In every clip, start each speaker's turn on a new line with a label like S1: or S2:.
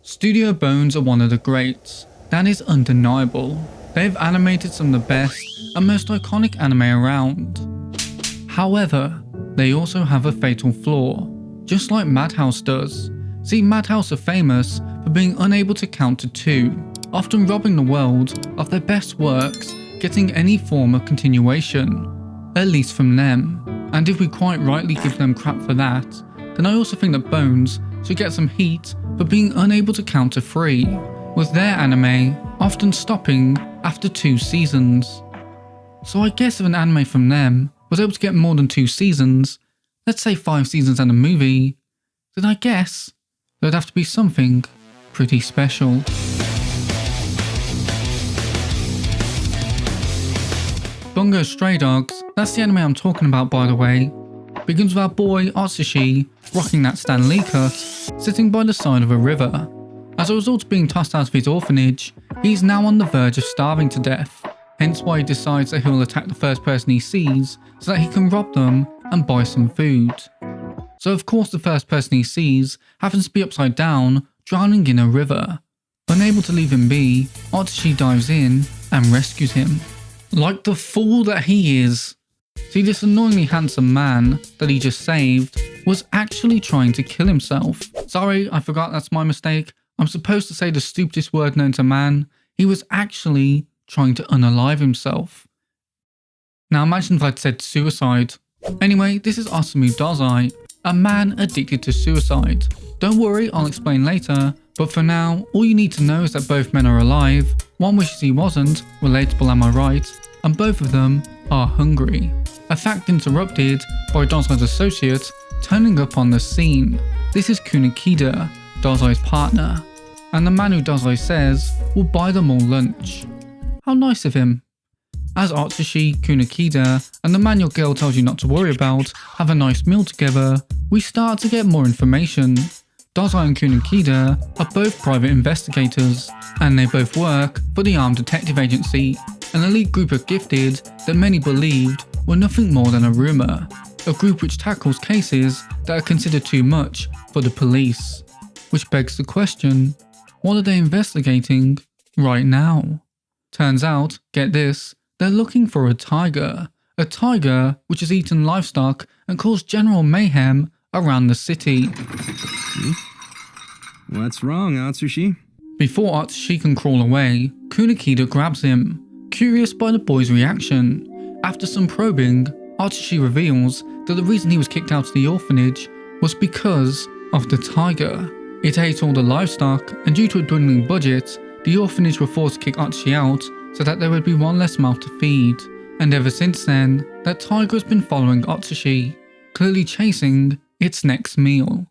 S1: Studio Bones are one of the greats. That is undeniable. They've animated some of the best and most iconic anime around. However, they also have a fatal flaw, just like Madhouse does. See, Madhouse are famous for being unable to count to 2, often robbing the world of their best works getting any form of continuation, at least from them. And if we quite rightly give them crap for that, then I also think that Bones should get some heat for being unable to count to 3, with their anime often stopping after 2 seasons. So I guess if an anime from them was able to get more than 2 seasons, let's say 5 seasons and a movie, then I guess there'd have to be something pretty special. Bungo Stray Dogs, that's the anime I'm talking about by the way, begins with our boy Atsushi rocking that Stan Lee cut, sitting by the side of a river. As a result of being tossed out of his orphanage, he's now on the verge of starving to death, hence why he decides that he'll attack the first person he sees so that he can rob them and buy some food. So of course the first person he sees happens to be upside down, drowning in a river. Unable to leave him be, Atsushi dives in and rescues him. Like the fool that he is. See, this annoyingly handsome man that he just saved was actually trying to kill himself. Sorry, I forgot, that's my mistake. I'm supposed to say the stupidest word known to man. He was actually trying to unalive himself. Now imagine if I'd said suicide. Anyway, this is Osamu Dazai, a man addicted to suicide. Don't worry, I'll explain later, but for now, all you need to know is that both men are alive, one wishes he wasn't, relatable am I right, and both of them are hungry. A fact interrupted by Dazai's associate turning up on the scene. This is Kunakida, Dazai's partner, and the man who Dazai says will buy them all lunch. How nice of him. As Atsushi, Kunakida, and the man your girl tells you not to worry about have a nice meal together, we start to get more information. Dazai and Kunakida are both private investigators, and they both work for the Armed Detective Agency, an elite group of gifted that many believed were nothing more than a rumour, a group which tackles cases that are considered too much for the police. Which begs the question, what are they investigating right now? Turns out, get this, they're looking for a tiger which has eaten livestock and caused general mayhem around the city.
S2: What's wrong, Atsushi?
S1: Before Atsushi can crawl away, Kunakida grabs him, curious by the boy's reaction. After some probing, Atsushi reveals that the reason he was kicked out of the orphanage was because of the tiger. It ate all the livestock, and due to a dwindling budget, the orphanage were forced to kick Atsushi out so that there would be one less mouth to feed. And ever since then, that tiger has been following Atsushi, clearly chasing its next meal.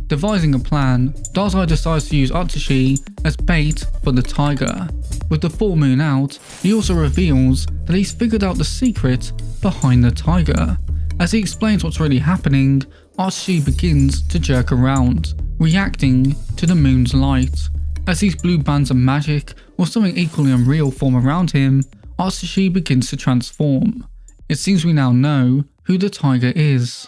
S1: Devising a plan, Dazai decides to use Atsushi as bait for the tiger. With the full moon out, he also reveals that he's figured out the secret behind the tiger. As he explains what's really happening, Atsushi begins to jerk around, reacting to the moon's light. As these blue bands of magic or something equally unreal form around him, Atsushi begins to transform. It seems we now know who the tiger is.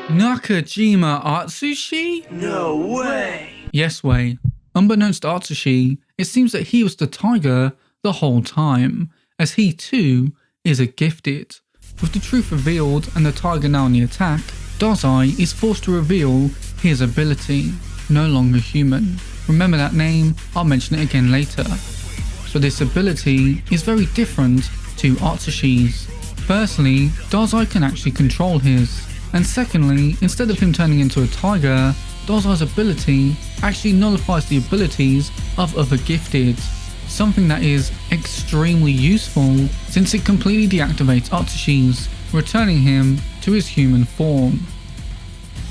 S1: Nakajima Atsushi?
S3: No way!
S1: Yes way. Unbeknownst to Atsushi, it seems that he was the tiger the whole time, as he too is a gifted. With the truth revealed and the tiger now on the attack, Dazai is forced to reveal his ability, No Longer Human. Remember that name, I'll mention it again later. But this ability is very different to Atsushi's. Firstly, Dazai can actually control his. And secondly, instead of him turning into a tiger, Dazai's ability actually nullifies the abilities of other gifted. Something that is extremely useful since it completely deactivates Atsushi's, returning him to his human form.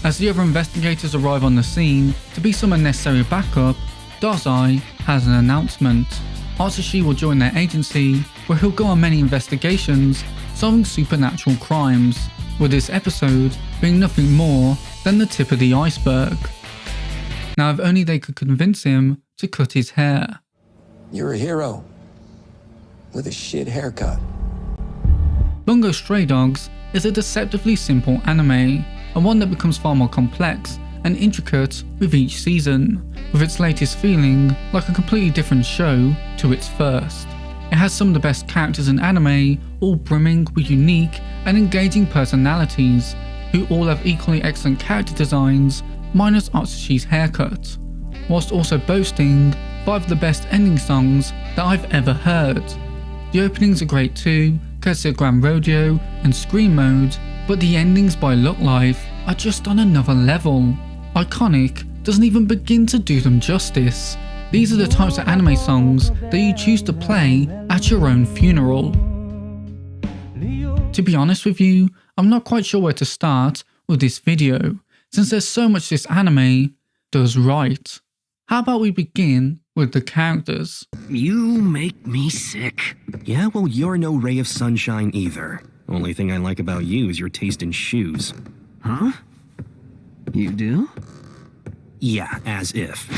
S1: As the other investigators arrive on the scene to be some unnecessary backup, Dazai has an announcement. Atsushi will join their agency, where he'll go on many investigations solving supernatural crimes, with this episode being nothing more than the tip of the iceberg. Now if only they could convince him to cut his hair.
S3: You're a hero. With a shit haircut.
S1: Bungo Stray Dogs is a deceptively simple anime, and one that becomes far more complex and intricate with each season, with its latest feeling like a completely different show to its first. It has some of the best characters in anime, all brimming with unique and engaging personalities, who all have equally excellent character designs, minus Atsushi's haircut, whilst also boasting 5 of the best ending songs that I've ever heard. The openings are great too, courtesy of Grand Rodeo and Scream Mode, but the endings by Look Life are just on another level. Iconic doesn't even begin to do them justice. These are the types of anime songs that you choose to play at your own funeral. To be honest with you, I'm not quite sure where to start with this video, since there's so much this anime does right. How about we begin with the characters?
S2: You make me sick. Yeah, well, you're no ray of sunshine either. Only thing I like about you is your taste in shoes.
S4: Huh? You do?
S2: Yeah, as if.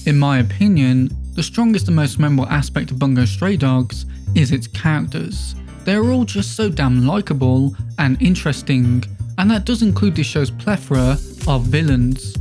S1: In my opinion, the strongest and most memorable aspect of Bungo Stray Dogs is its characters. They are all just so damn likeable and interesting, and that does include this show's plethora of villains.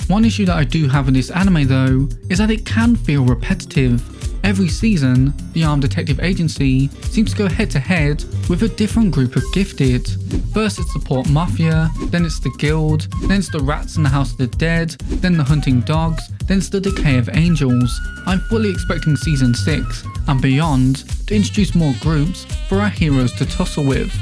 S1: One issue that I do have with this anime though, is that it can feel repetitive. Every season, the Armed Detective Agency seems to go head to head with a different group of gifted. First it's the Port Mafia, then it's the Guild, then it's the Rats in the House of the Dead, then the Hunting Dogs, then it's the Decay of Angels. I'm fully expecting season 6 and beyond to introduce more groups for our heroes to tussle with.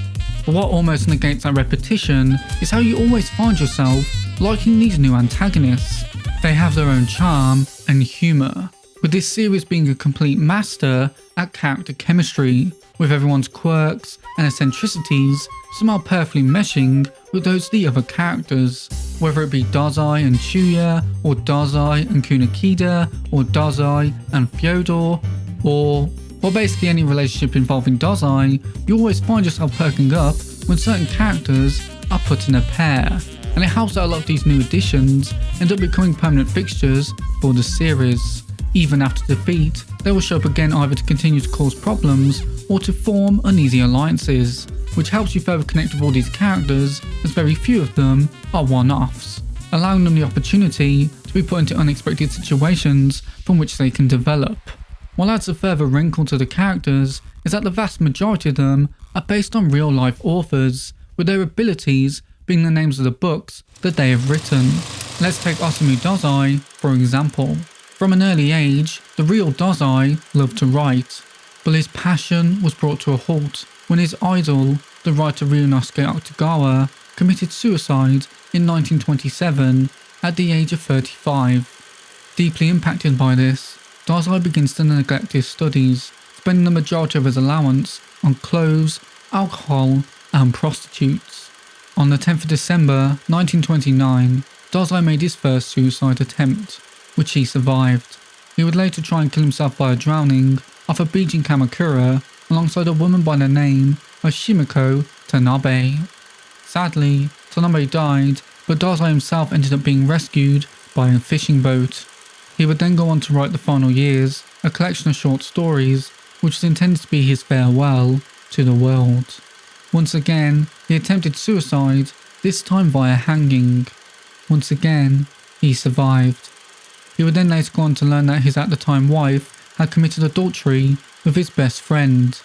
S1: But what almost negates that repetition is how you always find yourself liking these new antagonists. They have their own charm and humour, with this series being a complete master at character chemistry, with everyone's quirks and eccentricities somehow perfectly meshing with those of the other characters, whether it be Dazai and Chuuya, or Dazai and Kunakida, or Dazai and Fyodor, or basically any relationship involving Dazai. You always find yourself perking up when certain characters are put in a pair, and it helps that a lot of these new additions end up becoming permanent fixtures for the series. Even after defeat, they will show up again either to continue to cause problems or to form uneasy alliances, which helps you further connect with all these characters, as very few of them are one-offs, allowing them the opportunity to be put into unexpected situations from which they can develop. What adds a further wrinkle to the characters is that the vast majority of them are based on real-life authors, with their abilities being the names of the books that they have written. Let's take Osamu Dazai for example. From an early age, the real Dazai loved to write, but his passion was brought to a halt when his idol, the writer Ryunosuke Aktugawa, committed suicide in 1927 at the age of 35. Deeply impacted by this, Dazai begins to neglect his studies, spending the majority of his allowance on clothes, alcohol, and prostitutes. On the 10th of December 1929, Dazai made his first suicide attempt, which he survived. He would later try and kill himself by drowning off a beach in Kamakura alongside a woman by the name of Shimiko Tanabe. Sadly, Tanabe died, but Dazai himself ended up being rescued by a fishing boat. He would then go on to write The Final Years, a collection of short stories, which was intended to be his farewell to the world. Once again, he attempted suicide, this time via hanging. Once again, he survived. He would then later go on to learn that his at-the-time wife had committed adultery with his best friend.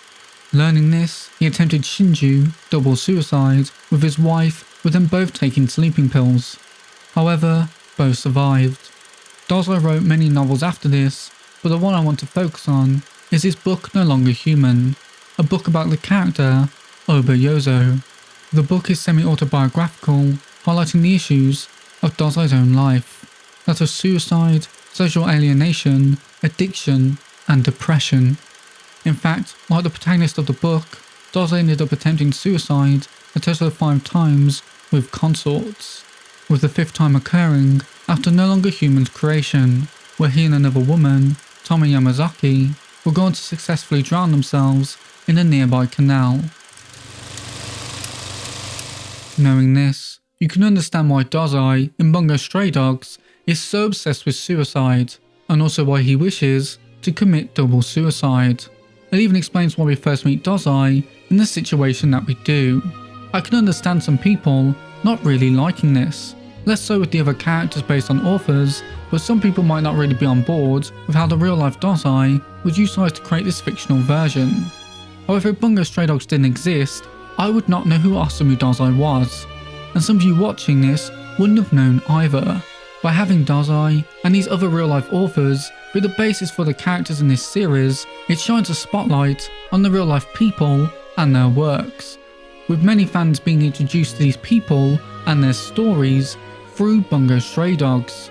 S1: Learning this, he attempted Shinju, double suicide, with his wife, with them both taking sleeping pills. However, both survived. Dazai wrote many novels after this, but the one I want to focus on is his book No Longer Human, a book about the character Obayozo. The book is semi-autobiographical, highlighting the issues of Dazai's own life, that of suicide, social alienation, addiction, and depression. In fact, like the protagonist of the book, Dazai ended up attempting suicide a total of 5 times with consorts, with the 5th time occurring after No Longer Human's creation, where he and another woman, Tomi Yamazaki, were going to successfully drown themselves in a nearby canal. Knowing this, you can understand why Dazai in Bungo Stray Dogs is so obsessed with suicide, and also why he wishes to commit double suicide. It even explains why we first meet Dazai in the situation that we do. I can understand some people not really liking this. less so with the other characters based on authors, but some people might not really be on board with how the real life Dazai was utilised to create this fictional version. However, if Bungo Stray Dogs didn't exist, I would not know who Osamu Dazai was, and some of you watching this wouldn't have known either. By having Dazai and these other real life authors be the basis for the characters in this series, it shines a spotlight on the real life people and their works, with many fans being introduced to these people and their stories through Bungo Stray Dogs.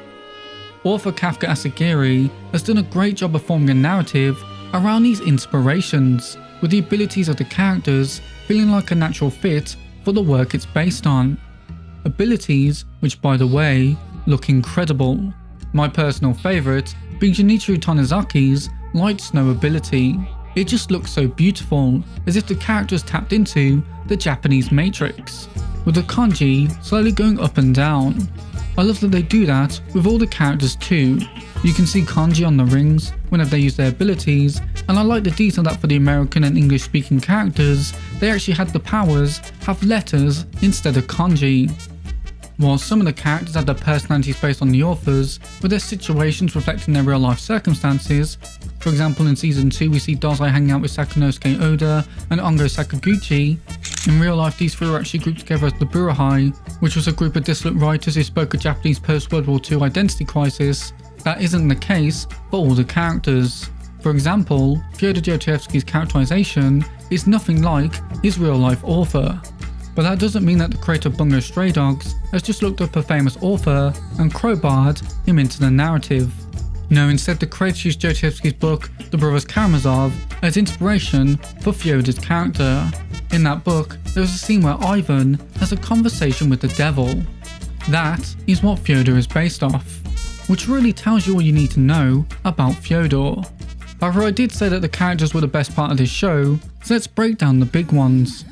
S1: Author Kafka Asagiri has done a great job of forming a narrative around these inspirations, with the abilities of the characters feeling like a natural fit for the work it's based on. Abilities which, by the way, look incredible. My personal favourite being Junichiro Tanazaki's Light Snow ability. It just looks so beautiful, as if the characters tapped into the Japanese Matrix, with the kanji slowly going up and down. I love that they do that with all the characters too. You can see kanji on the rings whenever they use their abilities, and I like the detail that for the American and English speaking characters, they actually had the powers have letters instead of kanji. While some of the characters had their personalities based on the authors, with their situations reflecting their real life circumstances. For example, in Season 2 we see Dazai hanging out with Sakunosuke Oda and Ongo Sakaguchi. In real life, these three were actually grouped together as the Burahai, which was a group of dissolute writers who spoke a Japanese post-World War II identity crisis. That isn't the case for all the characters. For example, Fyodor Dostoevsky's characterization is nothing like his real life author. But that doesn't mean that the creator of Bungo Stray Dogs has just looked up a famous author and crowbarred him into the narrative. No, instead the creator used Dostoevsky's book The Brothers Karamazov as inspiration for Fyodor's character. In that book, there is a scene where Ivan has a conversation with the devil. That is what Fyodor is based off, which really tells you all you need to know about Fyodor. However, I did say that the characters were the best part of this show, so let's break down the big ones.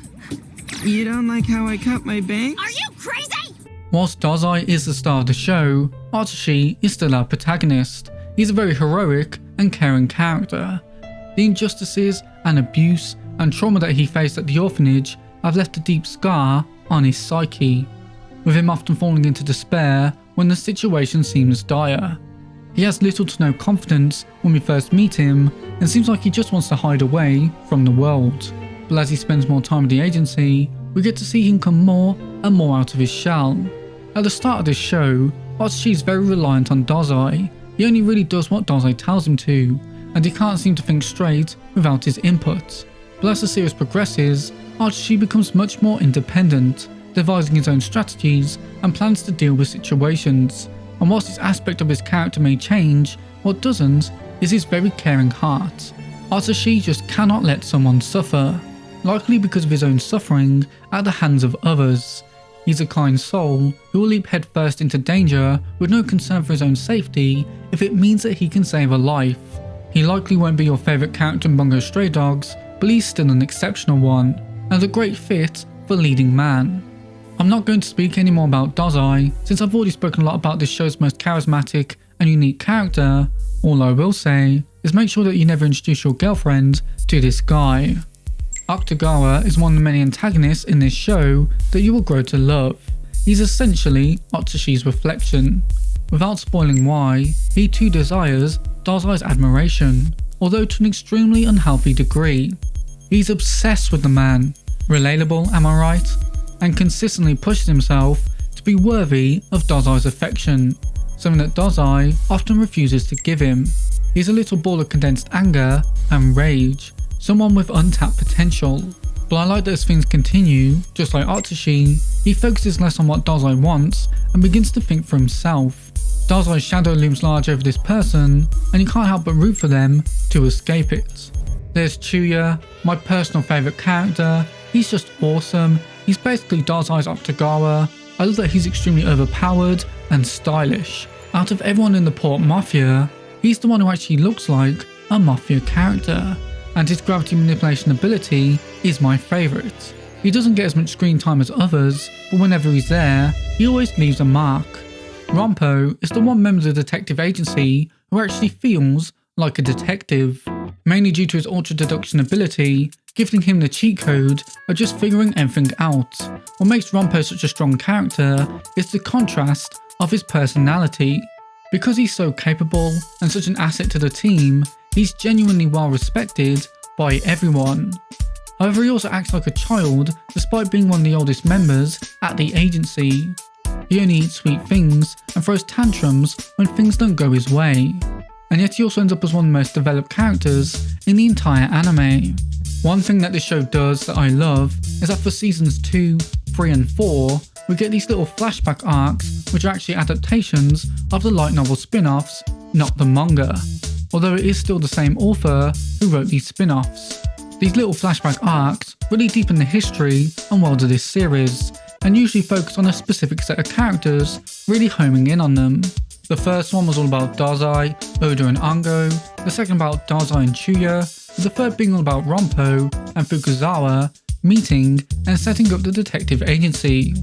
S4: You don't like how I cut my bangs?
S5: Are you crazy?
S1: Whilst Dazai is the star of the show, Atsushi is still our protagonist. He's a very heroic and caring character. The injustices and abuse and trauma that he faced at the orphanage have left a deep scar on his psyche, with him often falling into despair when the situation seems dire. He has little to no confidence when we first meet him and seems like he just wants to hide away from the world. But as he spends more time with the agency, we get to see him come more and more out of his shell. At the start of this show, Atsushi is very reliant on Dazai. He only really does what Dazai tells him to, and he can't seem to think straight without his input. But as the series progresses, Atsushi becomes much more independent, devising his own strategies and plans to deal with situations. And whilst this aspect of his character may change, what doesn't is his very caring heart. Atsushi just cannot let someone suffer, likely because of his own suffering at the hands of others. He's a kind soul who will leap headfirst into danger with no concern for his own safety if it means that he can save a life. He likely won't be your favourite character in Bungo Stray Dogs, but he's still an exceptional one, and a great fit for leading man. I'm not going to speak any more about Dazai, since I've already spoken a lot about this show's most charismatic and unique character. All I will say is make sure that you never introduce your girlfriend to this guy. Aktugawa is one of the many antagonists in this show that you will grow to love. He's essentially Atsushi's reflection. Without spoiling why, he too desires Dazai's admiration, although to an extremely unhealthy degree. He's obsessed with the man, relatable am I right, and consistently pushes himself to be worthy of Dazai's affection, something that Dazai often refuses to give him. He's a little ball of condensed anger and rage, someone with untapped potential. But I like that as things continue, just like Atsushi, he focuses less on what Dazai wants and begins to think for himself. Dazai's shadow looms large over this person, and you can't help but root for them to escape it. There's Chuuya, my personal favourite character. He's just awesome. He's basically Dazai's Aktugawa. I love that he's extremely overpowered and stylish. Out of everyone in the Port Mafia, he's the one who actually looks like a Mafia character. And his gravity manipulation ability is my favourite. He doesn't get as much screen time as others, but whenever he's there, he always leaves a mark. Ranpo is the one member of the detective agency who actually feels like a detective. Mainly due to his ultra deduction ability, gifting him the cheat code of just figuring everything out. What makes Ranpo such a strong character is the contrast of his personality. Because he's so capable and such an asset to the team, he's genuinely well respected by everyone. However, he also acts like a child despite being one of the oldest members at the agency. He only eats sweet things and throws tantrums when things don't go his way. And yet he also ends up as one of the most developed characters in the entire anime. One thing that this show does that I love is that for seasons 2, 3 and 4, we get these little flashback arcs which are actually adaptations of the light novel spin-offs, not the manga. Although it is still the same author who wrote these spin-offs. These little flashback arcs really deepen the history and world of this series, and usually focus on a specific set of characters, really homing in on them. The first one was all about Dazai, Oda and Ango, the second about Dazai and Chuuya, with the third being all about Ranpo and Fukuzawa meeting and setting up the detective agency.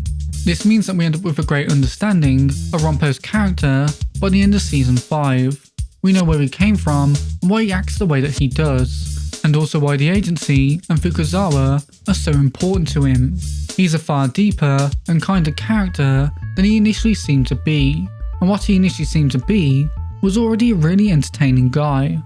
S1: This means that we end up with a great understanding of Ranpo's character by the end of season 5. We know where he came from and why he acts the way that he does, and also why the agency and Fukuzawa are so important to him. He's a far deeper and kinder character than he initially seemed to be, and what he initially seemed to be was already a really entertaining guy.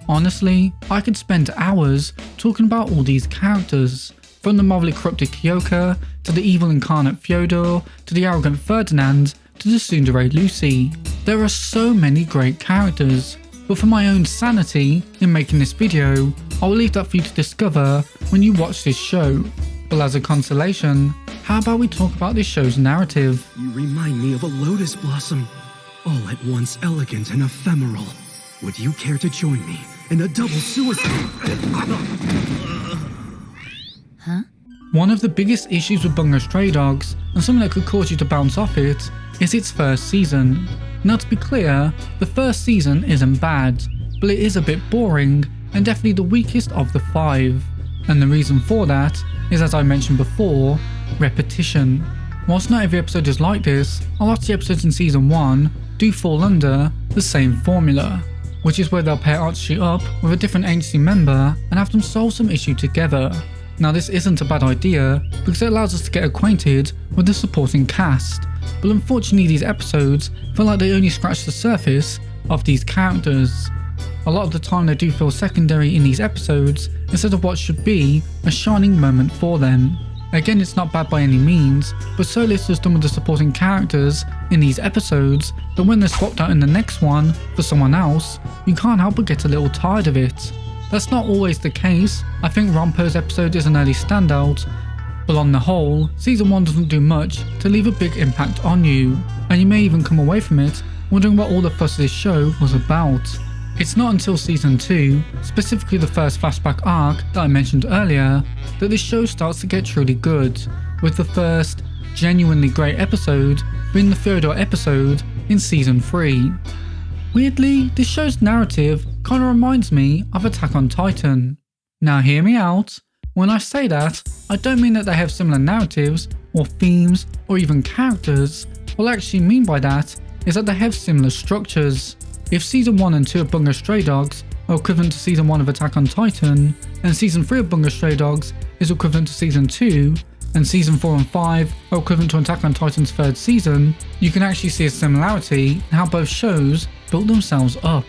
S1: Honestly, I could spend hours talking about all these characters, from the morally corrupted Kyoka, to the evil incarnate Fyodor, to the arrogant Ferdinand, to the tsundere Lucy. There are so many great characters, but for my own sanity in making this video, I will leave that for you to discover when you watch this show. But as a consolation, how about we talk about this show's narrative?
S2: You remind me of a lotus blossom, all at once elegant and ephemeral. Would you care to join me in a double suicide?
S1: One of the biggest issues with Bungo Stray Dogs, and something that could cause you to bounce off it, is its first season. Now to be clear, the first season isn't bad, but it is a bit boring and definitely the weakest of the 5. And the reason for that is, as I mentioned before, repetition. Whilst not every episode is like this, a lot of the episodes in season 1 do fall under the same formula, which is where they'll pair Atsushi up with a different agency member and have them solve some issue together. Now this isn't a bad idea because it allows us to get acquainted with the supporting cast, but unfortunately these episodes feel like they only scratch the surface of these characters. A lot of the time they do feel secondary in these episodes instead of what should be a shining moment for them. Again, it's not bad by any means, but so little is done with the supporting characters in these episodes that when they're swapped out in the next one for someone else, you can't help but get a little tired of it. That's not always the case. I think Ranpo's episode is an early standout, but on the whole, season 1 doesn't do much to leave a big impact on you, and you may even come away from it wondering what all the fuss of this show was about. It's not until season 2, specifically the first flashback arc that I mentioned earlier, that this show starts to get truly good, with the first genuinely great episode being the Fyodor episode in season 3. Weirdly, this show's narrative kinda reminds me of Attack on Titan. Now hear me out, when I say that, I don't mean that they have similar narratives, or themes, or even characters. What I actually mean by that is that they have similar structures. If season 1 and 2 of Bungo Stray Dogs are equivalent to season 1 of Attack on Titan, and season 3 of Bungo Stray Dogs is equivalent to season 2, and season 4 and 5 are equivalent to Attack on Titan's 3rd season, you can actually see a similarity in how both shows built themselves up.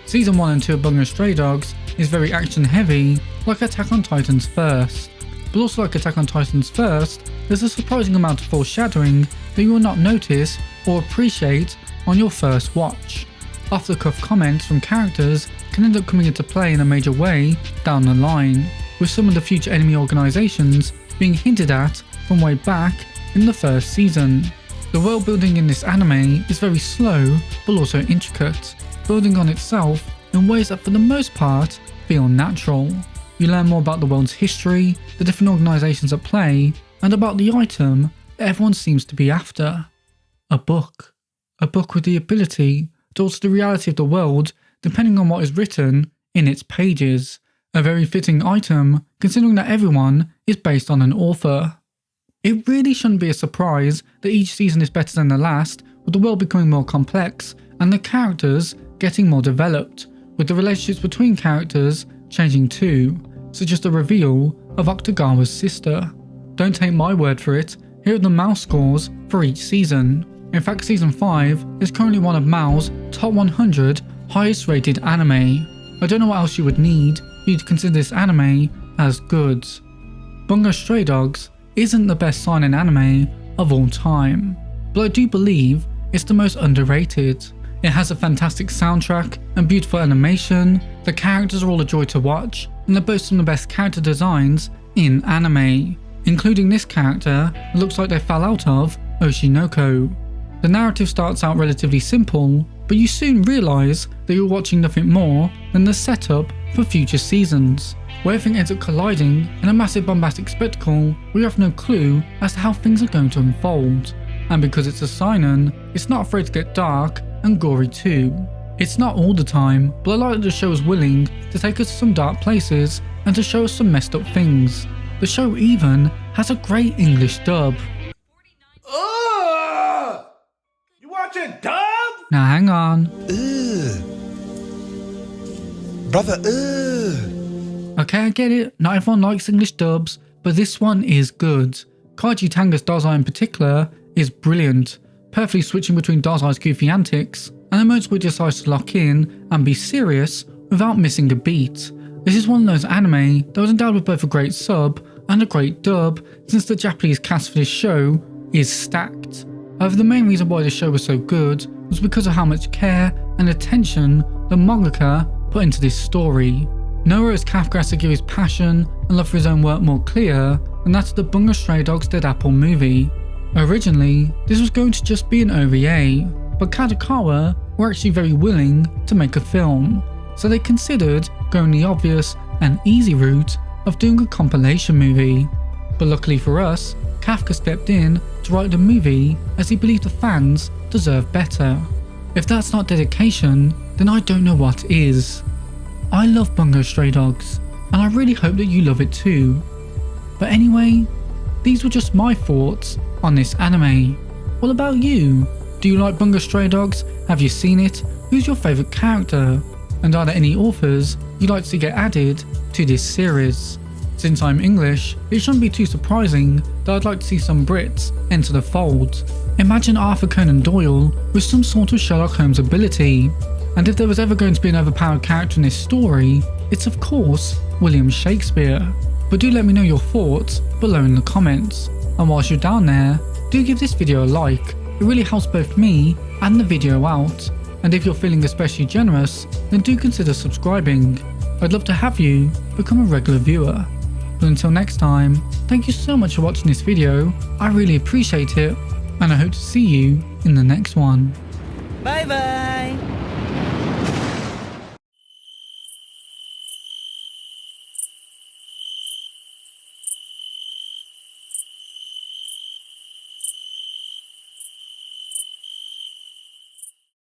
S1: Season 1 and 2 of Bungo Stray Dogs is very action heavy, like Attack on Titan's first. But also like Attack on Titan's first, there's a surprising amount of foreshadowing that you will not notice or appreciate on your first watch. Off-the-cuff comments from characters can end up coming into play in a major way down the line, with some of the future enemy organisations being hinted at from way back in the first season. The world building in this anime is very slow but also intricate, building on itself in ways that for the most part feel natural. You learn more about the world's history, the different organisations at play, and about the item that everyone seems to be after. A book. A book with the ability to alter the reality of the world depending on what is written in its pages. A very fitting item considering that everyone is based on an author. It really shouldn't be a surprise that each season is better than the last, with the world becoming more complex and the characters getting more developed, with the relationships between characters changing too, such as the reveal of Aktugawa's sister. Don't take my word for it, here are the Mouse scores for each season. In fact, season 5 is currently one of Mao's top 100 highest rated anime. I don't know what else you would need for you to consider this anime as good. Bungo Stray Dogs isn't the best seinen anime of all time, but I do believe it's the most underrated. It has a fantastic soundtrack and beautiful animation, the characters are all a joy to watch, and it boasts some of the best character designs in anime, including this character that looks like they fell out of Oshinoko. The narrative starts out relatively simple, but you soon realise that you're watching nothing more than the setup for future seasons, where everything ends up colliding in a massive bombastic spectacle where you have no clue as to how things are going to unfold. And because it's a seinen, it's not afraid to get dark and gory too. It's not all the time, but I like that the show is willing to take us to some dark places and to show us some messed up things. The show even has a great English dub.
S5: You watching dub?
S1: Now hang on.
S3: Brother,
S1: Okay, I get it, not everyone likes English dubs, but this one is good. Kaiji Tanga's Dazai in particular is brilliant, perfectly switching between Dazai's goofy antics and the moments where he decides to lock in and be serious without missing a beat. This is one of those anime that was endowed with both a great sub and a great dub, since the Japanese cast for this show is stacked. However, the main reason why the show was so good was because of how much care and attention the mangaka put into this story. Nowhere is Kafka to give his passion and love for his own work more clear than that of the Bungo Stray Dogs Dead Apple movie. Originally, this was going to just be an OVA, but Aktugawa were actually very willing to make a film, so they considered going the obvious and easy route of doing a compilation movie. But luckily for us, Kafka stepped in to write the movie as he believed the fans deserve better. If that's not dedication, then I don't know what is. I love Bungo Stray Dogs, and I really hope that you love it too. But anyway, these were just my thoughts on this anime. What about you? Do you like Bungo Stray Dogs? Have you seen it? Who's your favourite character? And are there any authors you'd like to see get added to this series? Since I'm English, it shouldn't be too surprising that I'd like to see some Brits enter the fold. Imagine Arthur Conan Doyle with some sort of Sherlock Holmes ability. And if there was ever going to be an overpowered character in this story, it's of course William Shakespeare. But do let me know your thoughts below in the comments. And whilst you're down there, do give this video a like, it really helps both me and the video out. And if you're feeling especially generous, then do consider subscribing. I'd love to have you become a regular viewer. But until next time, thank you so much for watching this video, I really appreciate it, and I hope to see you in the next one.
S4: Bye bye!